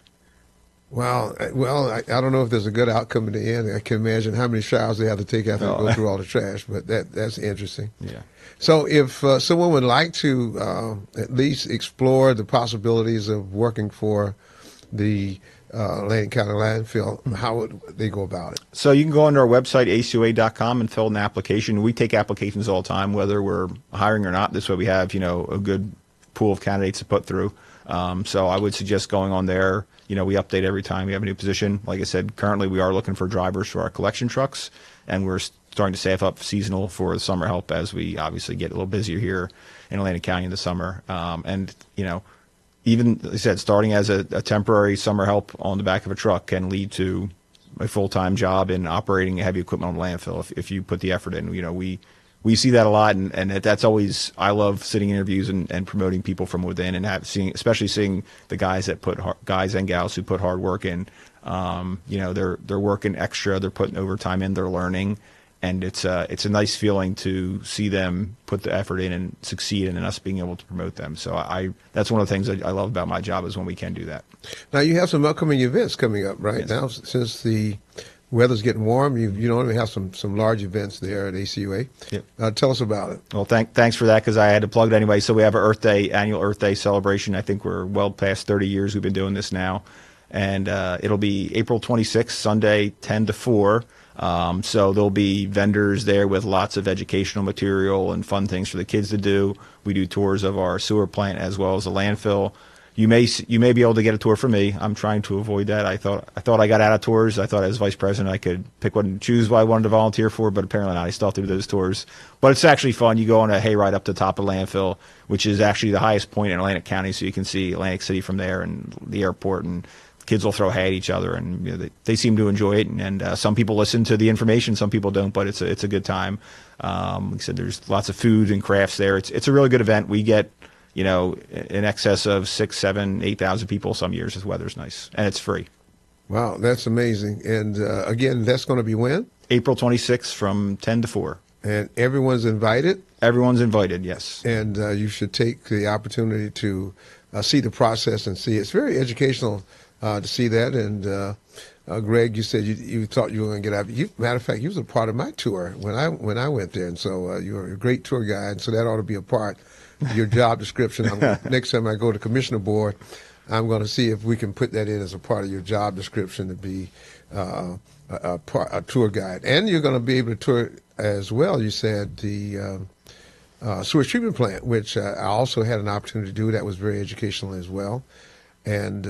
Well, I don't know if there's a good outcome at the end. I can imagine how many showers they have to take after they go through all the trash, but that's interesting. Yeah. So if someone would like to at least explore the possibilities of working for the Atlantic County landfill, how would they go about it? So you can go onto our website, acua.com, and fill in an application. We take applications all the time, whether we're hiring or not. This way we have, a good pool of candidates to put through. So I would suggest going on there. We update every time we have a new position. Like I said, currently we are looking for drivers for our collection trucks, and we're starting to staff up seasonal for the summer help as we obviously get a little busier here in Atlantic County in the summer. Even, like I said, starting as a temporary summer help on the back of a truck can lead to a full-time job in operating heavy equipment on the landfill if you put the effort in. We see that a lot, and that's always, I love sitting in interviews and promoting people from within, and especially seeing the guys and gals who put hard work in. They're working extra, they're putting overtime in, they're learning, and it's a nice feeling to see them put the effort in and succeed, and us being able to promote them. So that's one of the things I love about my job is when we can do that. Now you have some upcoming events coming up right Yes. now since the weather's getting warm. You normally have some large events there at ACUA. Yep. Tell us about it. Well, thanks for that, because I had to plug it anyway. So we have our annual Earth Day celebration. I think we're well past 30 years we've been doing this now. And it'll be April 26th, Sunday, 10 to 4. So there'll be vendors there with lots of educational material and fun things for the kids to do. We do tours of our sewer plant as well as the landfill. You may be able to get a tour from me. I'm trying to avoid that. I thought I got out of tours. I thought as vice president I could pick one and choose what I wanted to volunteer for, but apparently not. I still have to do those tours. But it's actually fun. You go on a hayride up to the top of the landfill, which is actually the highest point in Atlantic County, so you can see Atlantic City from there and the airport, and kids will throw hay at each other, and they seem to enjoy it. And some people listen to the information, some people don't, but it's a good time. Like I said, there's lots of food and crafts there. It's a really good event. We get in excess of 6,000, 7,000, 8,000 people some years if the weather's nice, and it's free. Wow, that's amazing. And again, that's going to be when? April 26th from 10 to 4. And everyone's invited? Everyone's invited, yes. And you should take the opportunity to see the process and see. It's very educational to see that. And Greg, you said you thought you were going to get out. Matter of fact, you was a part of my tour when I went there. And so you were a great tour guide, and so that ought to be a part of your job description. Next time I go to Commissioner Board, I'm going to see if we can put that in as a part of your job description to be a tour guide. And you're going to be able to tour as well, you said, the sewage treatment plant, which I also had an opportunity to do. That was very educational as well. And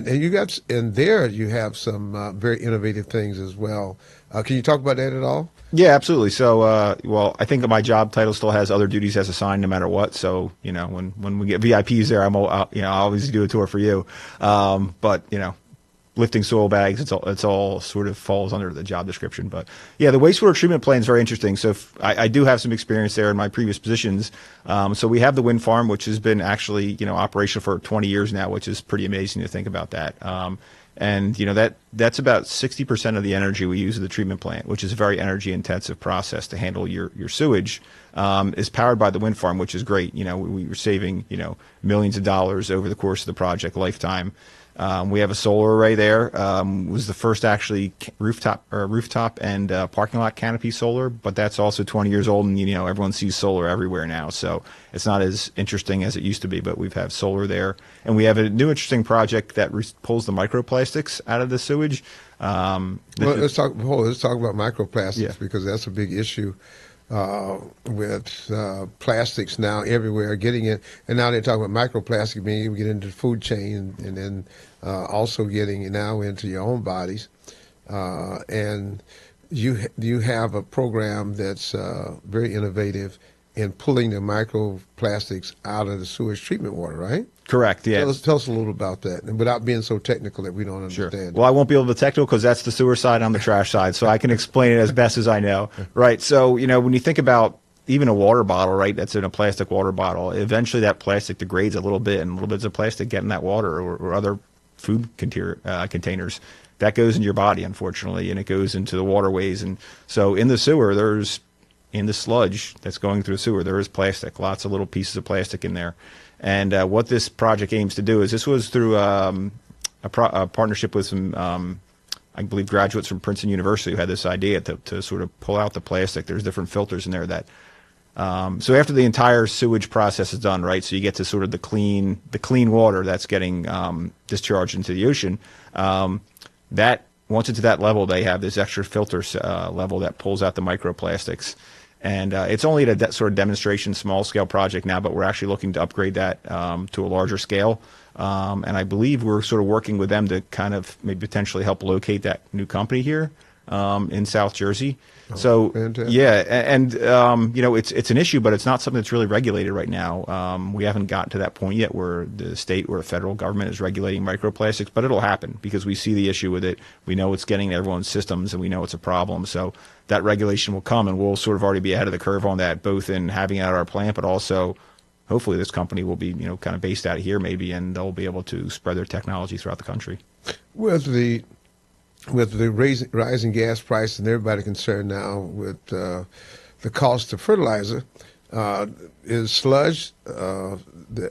you got in there, you have some very innovative things as well. Can you talk about that at all? Yeah, absolutely. So, well, I think that my job title still has other duties as assigned, no matter what. So, when we get VIPs there, I always do a tour for you. But lifting soil bags, it's all sort of falls under the job description. But yeah, the wastewater treatment plant is very interesting. So I do have some experience there in my previous positions. So we have the wind farm, which has been actually operational for 20 years now, which is pretty amazing to think about that. And that's about 60% of the energy we use at the treatment plant, which is a very energy intensive process to handle your sewage, is powered by the wind farm, which is great. We were saving millions of dollars over the course of the project lifetime. We have a solar array there. Was the first actually rooftop and parking lot canopy solar, but that's also 20 years old, and everyone sees solar everywhere now, so it's not as interesting as it used to be. But we've have solar there, and we have a new interesting project that pulls the microplastics out of the sewage. Let's talk about microplastics, Yeah. because that's a big issue with plastics now everywhere getting it, and now they're talking about microplastic being able to get into the food chain, and then also getting it now into your own bodies. And you have a program that's very innovative in pulling the microplastics out of the sewage treatment water, right? Correct. Yeah. Tell us a little about that, and without being so technical that we don't Sure. understand. Well, I won't be able to be technical because that's the sewer side, I'm the trash side, so I can explain it as best as I know. Right. So, when you think about even a water bottle, right, that's in a plastic water bottle, eventually that plastic degrades a little bit, and little bits of plastic get in that water or other food containers. That goes into your body, unfortunately, and it goes into the waterways. And so in the sewer, in the sludge that's going through the sewer, there is plastic, lots of little pieces of plastic in there. And what this project aims to do is, this was through a partnership with some, I believe, graduates from Princeton University who had this idea to sort of pull out the plastic. There's different filters in there that, so after the entire sewage process is done, right, so you get to sort of the clean water that's getting discharged into the ocean, that once it's at that level, they have this extra filter level that pulls out the microplastics. And it's only at a sort of demonstration, small-scale project now, but we're actually looking to upgrade that to a larger scale. And I believe we're sort of working with them to kind of maybe potentially help locate that new company here in South Jersey. So, fantastic. yeah, and it's an issue, but it's not something that's really regulated right now. We haven't gotten to that point yet where the state or the federal government is regulating microplastics, but it'll happen because we see the issue with it. We know it's getting to everyone's systems, and we know it's a problem. So that regulation will come, and we'll sort of already be ahead of the curve on that, both in having it at our plant, but also hopefully this company will be, kind of based out here maybe, and they'll be able to spread their technology throughout the country. With the rising gas price and everybody concerned now with the cost of fertilizer, is sludge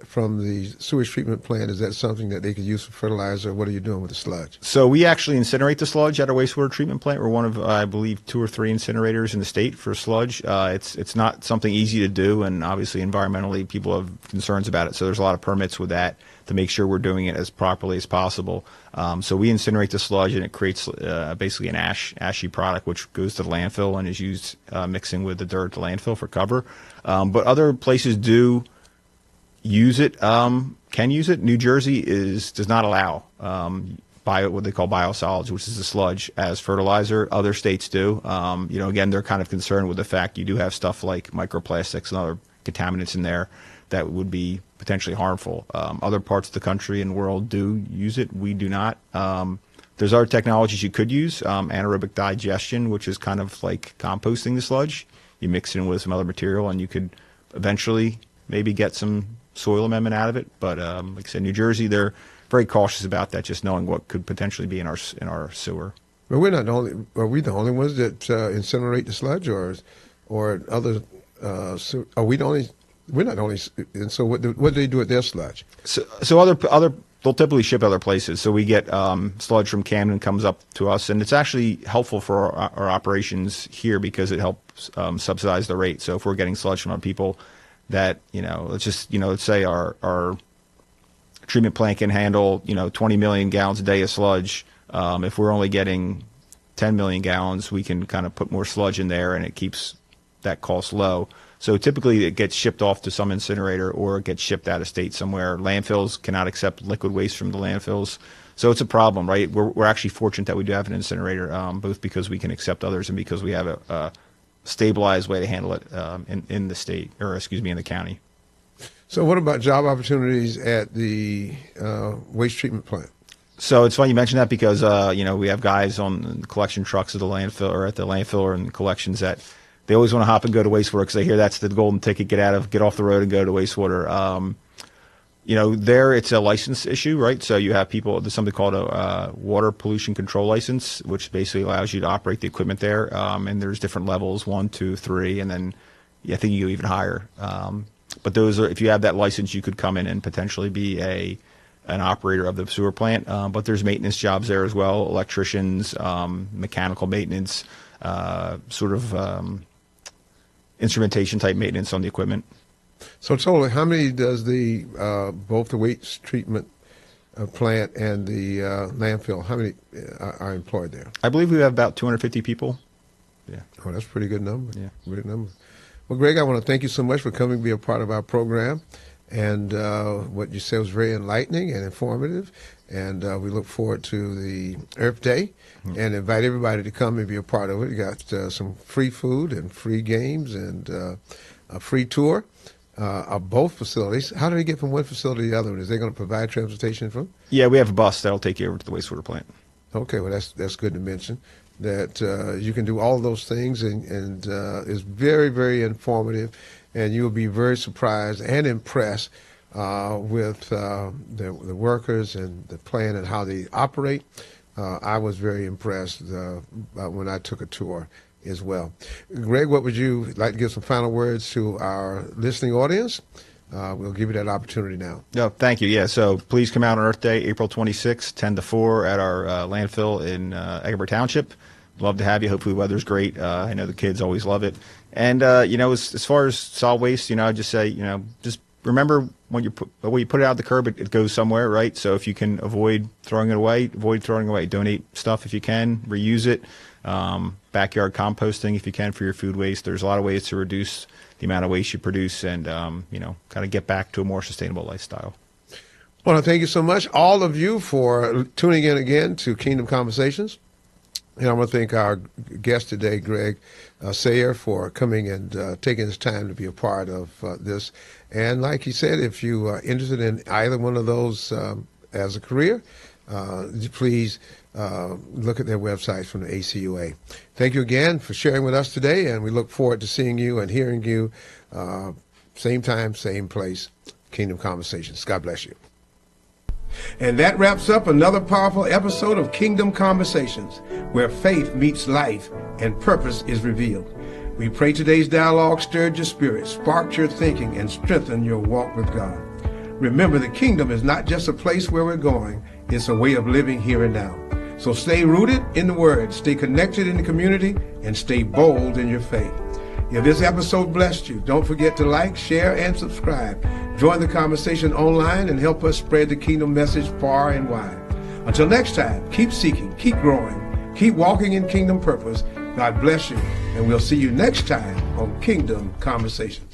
from the sewage treatment plant, is that something that they could use for fertilizer? What are you doing with the sludge? So we actually incinerate the sludge at our wastewater treatment plant. We're one of, I believe, 2 or 3 incinerators in the state for sludge. It's not something easy to do, and obviously environmentally people have concerns about it. So there's a lot of permits with that to make sure we're doing it as properly as possible. So we incinerate the sludge, and it creates basically an ashy product, which goes to the landfill and is used mixing with the dirt at the landfill for cover. But other places do use it, can use it. New Jersey does not allow what they call biosolids, which is the sludge, as fertilizer. Other states do. Again, they're kind of concerned with the fact you do have stuff like microplastics and other contaminants in there that would be potentially harmful. Other parts of the country and world do use it. We do not. There's other technologies you could use, anaerobic digestion, which is kind of like composting the sludge. You mix it in with some other material, and you could eventually maybe get some soil amendment out of it. But like I said, New Jersey, they're very cautious about that, just knowing what could potentially be in our sewer. But we're not the only. Are we the only ones that incinerate the sludge, or other? Are we the only? We're not the only. And so what do they do with their sludge? So other they'll typically ship other places. So we get sludge from Camden comes up to us, and it's actually helpful for our operations here because it helps subsidize the rate. So if we're getting sludge from other people that, let's say our treatment plant can handle, 20 million gallons a day of sludge. If we're only getting 10 million gallons, we can kind of put more sludge in there, and it keeps that cost low. So typically it gets shipped off to some incinerator, or it gets shipped out of state somewhere. Landfills cannot accept liquid waste from the landfills. So it's a problem, right? We're actually fortunate that we do have an incinerator, both because we can accept others and because we have a stabilized way to handle it in the state, or in the county. So what about job opportunities at the waste treatment plant? So it's funny you mentioned that because, we have guys on the collection trucks at the landfill or in collections that they always want to hop and go to wastewater because they hear that's the golden ticket, get off the road and go to wastewater. There it's a license issue, right? So you have there's something called a water pollution control license, which basically allows you to operate the equipment there. And there's different levels, 1, 2, 3, and then I think you go even higher. But if you have that license, you could come in and potentially be an operator of the sewer plant. But there's maintenance jobs there as well, electricians, mechanical maintenance, instrumentation type maintenance on the equipment. So totally, how many does both the waste treatment plant and the landfill, how many are employed there? I believe we have about 250 people. Yeah. Oh, that's a pretty good number. Yeah. Great number. Well, Greg, I want to thank you so much for coming to be a part of our program. And what you said was very enlightening and informative. And we look forward to the Earth Day and invite everybody to come and be a part of it. You got some free food and free games and a free tour of both facilities. How do they get from one facility to the other one? Is they going to provide transportation from? Yeah, we have a bus that'll take you over to the wastewater plant. Okay, well, that's good to mention. That you can do all of those things, and is very, very informative, and you'll be very surprised and impressed with the workers and the plant and how they operate. I was very impressed when I took a tour as well. Greg, what would you like to give some final words to our listening audience? We'll give you that opportunity now. No, thank you. Yeah, so please come out on Earth Day, April 26th, 10 to 4 at our landfill in Egbert Township. Love to have you. Hopefully the weather's great. I know the kids always love it. And, as far as solid waste, I'd just say, just remember when you put it out the curb, it goes somewhere, right? So if you can avoid throwing it away, Donate stuff if you can, reuse it. Backyard composting if you can for your food waste. There's a lot of ways to reduce the amount of waste you produce and, kind of get back to a more sustainable lifestyle. Well, I thank you so much, all of you, for tuning in again to Kingdom Conversations. And I want to thank our guest today, Greg Sayer, for coming and taking his time to be a part of this. And like he said, if you are interested in either one of those as a career, please look at their websites from the ACUA. Thank you again for sharing with us today, and we look forward to seeing you and hearing you same time, same place, Kingdom Conversations. God bless you. And that wraps up another powerful episode of Kingdom Conversations, where faith meets life and purpose is revealed. We pray today's dialogue stirred your spirit, sparked your thinking, and strengthened your walk with God. Remember, the kingdom is not just a place where we're going, it's a way of living here and now. So stay rooted in the Word, stay connected in the community, and stay bold in your faith. If this episode blessed you, don't forget to like, share, and subscribe. Join the conversation online and help us spread the kingdom message far and wide. Until next time, keep seeking, keep growing, keep walking in kingdom purpose. God bless you, and we'll see you next time on Kingdom Conversations.